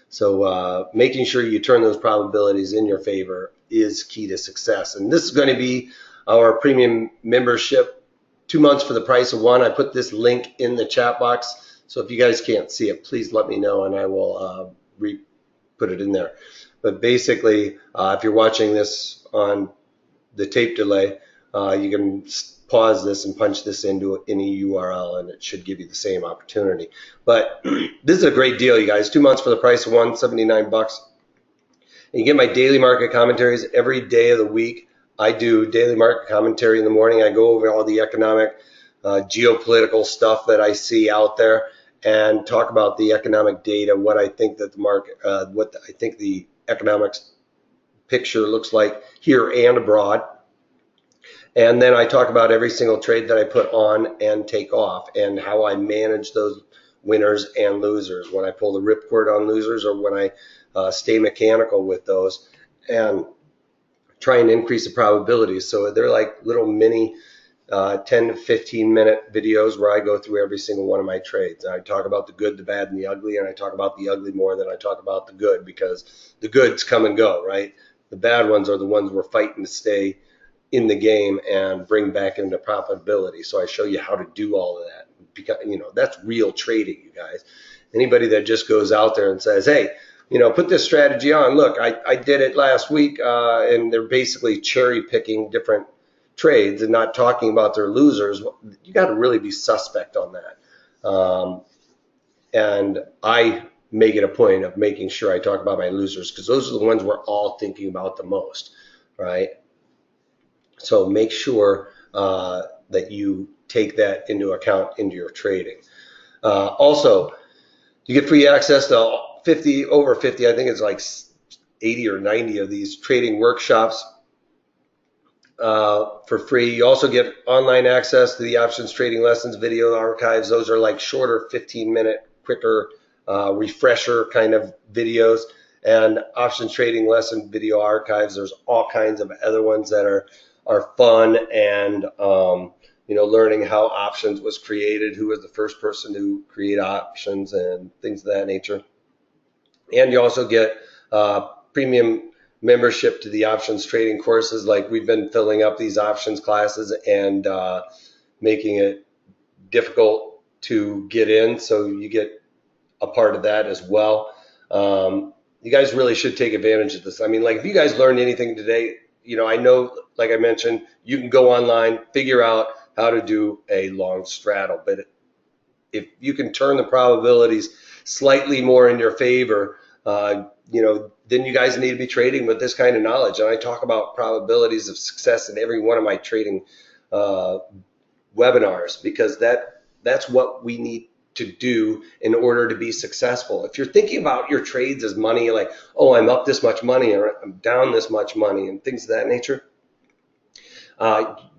So making sure you turn those probabilities in your favor is key to success. And this is going to be our premium membership, 2 months for the price of one. I put this link in the chat box. So if you guys can't see it, please let me know and I will put it in there. But basically, if you're watching this on the tape delay, you can pause this and punch this into any URL and it should give you the same opportunity. But this is a great deal, you guys. 2 months for the price of one, $79. And you get my daily market commentaries every day of the week. I do daily market commentary in the morning. I go over all the economic, geopolitical stuff that I see out there and talk about the economic data, what I think that the market, what I think the economics picture looks like here and abroad. And then I talk about every single trade that I put on and take off and how I manage those winners and losers, when I pull the ripcord on losers or when I stay mechanical with those and try and increase the probabilities. So they're like little mini 10 to 15 minute videos where I go through every single one of my trades. I talk about the good, the bad, and the ugly, and I talk about the ugly more than I talk about the good because the goods come and go, right? The bad ones are the ones we're fighting to stay in the game and bring back into profitability. So I show you how to do all of that because, you know, that's real trading, you guys. Anybody that just goes out there and says, hey, you know, put this strategy on. Look, I did it last week, and they're basically cherry picking different trades and not talking about their losers. You got to really be suspect on that. And I make it a point of making sure I talk about my losers because those are the ones we're all thinking about the most, right? So make sure that you take that into account into your trading. Also, you get free access to over 50, I think it's like 80 or 90 of these trading workshops for free. You also get online access to the options trading lessons video archives. Those are like shorter 15-minute, quicker refresher kind of videos. And options trading lesson video archives, there's all kinds of other ones that are fun and you know, learning how options was created, who was the first person to create options and things of that nature. And you also get premium membership to the options trading courses. Like we've been filling up these options classes and making it difficult to get in, so you get a part of that as well. You guys really should take advantage of this. I mean, like if you guys learned anything today, you know, I know, like I mentioned, you can go online, figure out how to do a long straddle. But if you can turn the probabilities slightly more in your favor, you know, then you guys need to be trading with this kind of knowledge. And I talk about probabilities of success in every one of my trading webinars because that's what we need to do in order to be successful. If you're thinking about your trades as money, like, oh, I'm up this much money or I'm down this much money and things of that nature,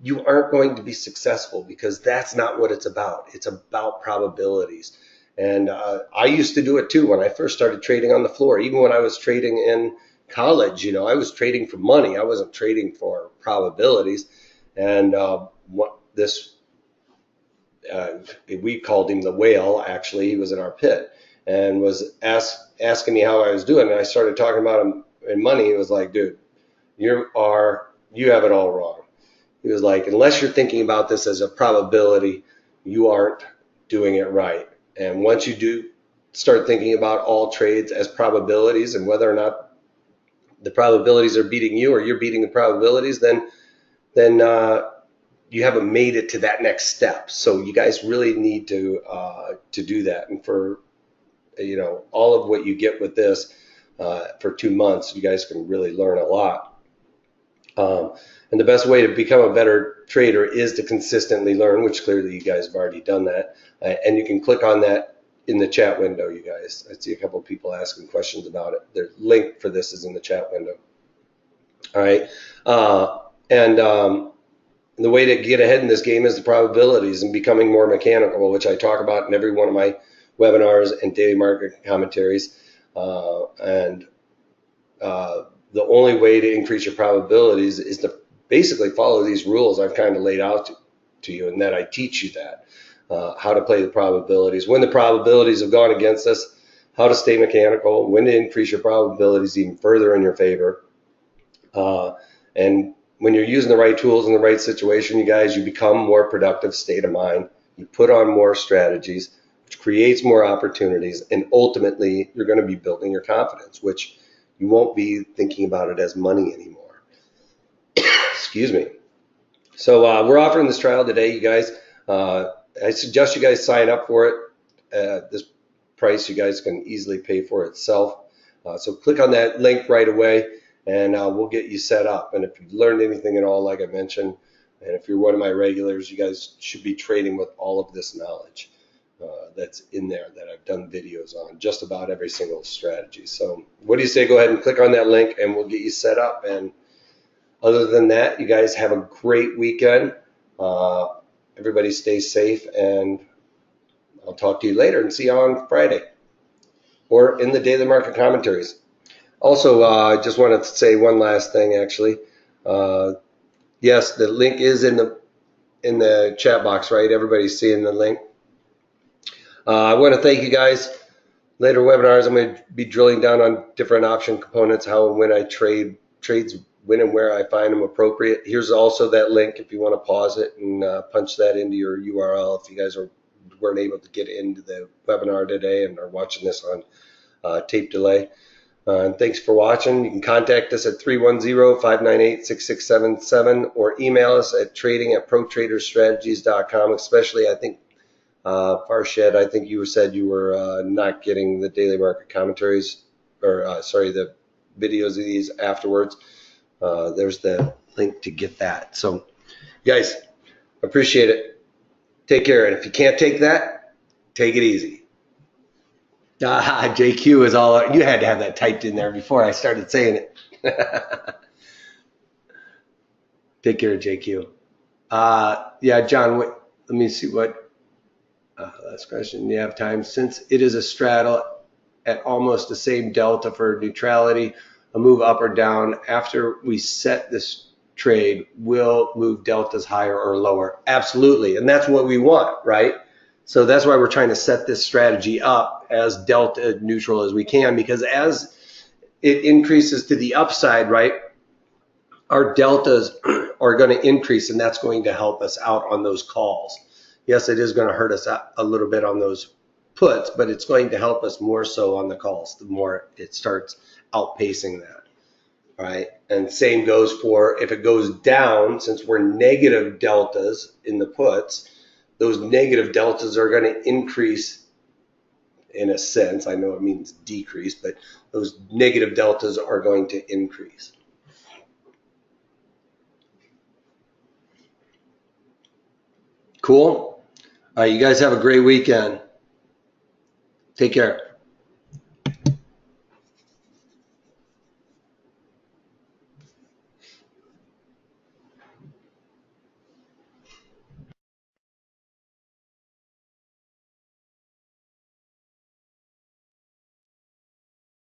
you aren't going to be successful because that's not what it's about. It's about probabilities. And I used to do it too when I first started trading on the floor. Even when I was trading in college, you know, I was trading for money. I wasn't trading for probabilities. And we called him the whale, actually. He was in our pit and was asking me how I was doing. And I started talking about him in money. He was like, dude, you are you have it all wrong. He was like, unless you're thinking about this as a probability, you aren't doing it right. And once you do start thinking about all trades as probabilities and whether or not the probabilities are beating you or you're beating the probabilities, then you haven't made it to that next step. So you guys really need to do that. And for all of what you get with this for 2 months, you guys can really learn a lot. And the best way to become a better trader is to consistently learn, which clearly you guys have already done that. And you can click on that in the chat window, you guys. I see a couple of people asking questions about it. The link for this is in the chat window. All right. And the way to get ahead in this game is the probabilities and becoming more mechanical, which I talk about in every one of my webinars and daily market commentaries. The only way to increase your probabilities is to basically follow these rules I've kind of laid out to you, and that I teach you that, how to play the probabilities. When the probabilities have gone against us, how to stay mechanical, when to increase your probabilities even further in your favor. And when you're using the right tools in the right situation, you guys, you become more productive state of mind. You put on more strategies, which creates more opportunities, and ultimately you're going to be building your confidence, which you won't be thinking about it as money anymore. Excuse me. So we're offering this trial today, you guys. I suggest you guys sign up for it. This price you guys can easily pay for itself. So click on that link right away, and we'll get you set up. And if you've learned anything at all, like I mentioned, and if you're one of my regulars, you guys should be trading with all of this knowledge that's in there that I've done videos on just about every single strategy. So what do you say? Go ahead and click on that link and we'll get you set up. And other than that, you guys have a great weekend. Everybody stay safe, and I'll talk to you later and see you on Friday or in the daily market commentaries. Also, I just wanted to say one last thing, actually. Yes, the link is in the chat box, right? Everybody's seeing the link. I want to thank you guys. Later webinars, I'm going to be drilling down on different option components, how and when I trades, when and where I find them appropriate. Here's also that link if you want to pause it and punch that into your URL if you guys weren't able to get into the webinar today and are watching this on tape delay. And thanks for watching. You can contact us at 310-598-6677 or email us at trading@protraderstrategies.com. Especially, I think, Farshed, I think you said you were not getting the daily market commentaries, or sorry, the videos of these afterwards. There's the link to get that. So, guys, appreciate it. Take care. And if you can't take that, take it easy. JQ is all. You had to have that typed in there before I started saying it. Take care, JQ. Yeah, John, let me see what. Last question. You have time. Since it is a straddle at almost the same delta for neutrality, a move up or down after we set this trade will move deltas higher or lower. Absolutely. And that's what we want, right? So that's why we're trying to set this strategy up as delta neutral as we can, because as it increases to the upside, right, our deltas are going to increase, and that's going to help us out on those calls. Yes, it is going to hurt us a little bit on those puts, but it's going to help us more so on the calls the more it starts outpacing that. All right, and same goes for if it goes down, since we're negative deltas in the puts, those negative deltas are going to increase in a sense. I know it means decrease, but those negative deltas are going to increase. Cool. All right, you guys have a great weekend. Take care.